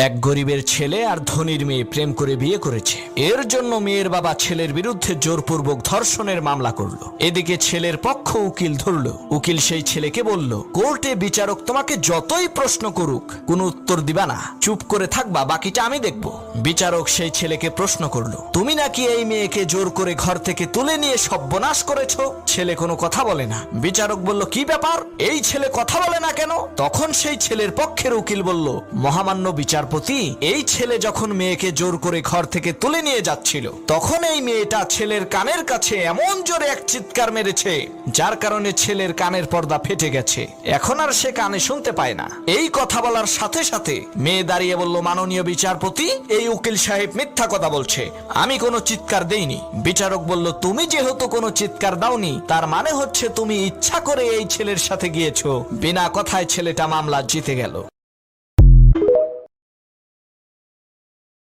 এক গরিবের ছেলে আর ধনীর মেয়ে প্রেম করে বিয়ে করেছে। এর জন্য মেয়ের বাবা ছেলের বিরুদ্ধে জোরপূর্বক ধর্ষণের মামলা করলো। এদিকে ছেলের পক্ষ উকিল ধরলো। উকিল সেই ছেলেকে বলল, কোর্টে বিচারক তোমাকে যতই প্রশ্ন করুক কোনো উত্তর দিবা না, চুপ করে থাকবা, বাকিটা আমি দেখব। বিচারক সেই ছেলেকে প্রশ্ন করলো, তুমি নাকি এই মেয়েকে জোর করে ঘর থেকে তুলে নিয়ে সর্বনাশ করেছো? ছেলে কোনো কথা বলে না। বিচারক বলল, কি ব্যাপার, এই ছেলে কথা বলে না কেন? তখন সেই ছেলের পক্ষের উকিল বলল, মহামান্য বিচারপতি, এই ছেলে যখন মেয়েকে জোর করে ঘর থেকে তুলে নিয়ে যাচ্ছিল তখন এই মেয়েটা ছেলের কানের কাছে এমন জোরে এক চিৎকার মেরেছে যার কারণে ছেলের কানের পর্দা ফেটে গেছে। এখন আর সে কানে শুনতে পায় না। এই কথা বলার সাথে সাথে মেয়ে দাঁড়িয়ে বলল, মাননীয় বিচারপতি, এই উকিল সাহেব মিথ্যা কথা বলছে, আমি কোনো চিৎকার দেইনি। বিচারক বলল, তুমি যেহেতু কোনো চিৎকার দাওনি তার মানে হচ্ছে তুমি ইচ্ছা করে এই ছেলের সাথে গিয়েছো। বিনা কথায় ছেলেটা মামলা জিতে গেল।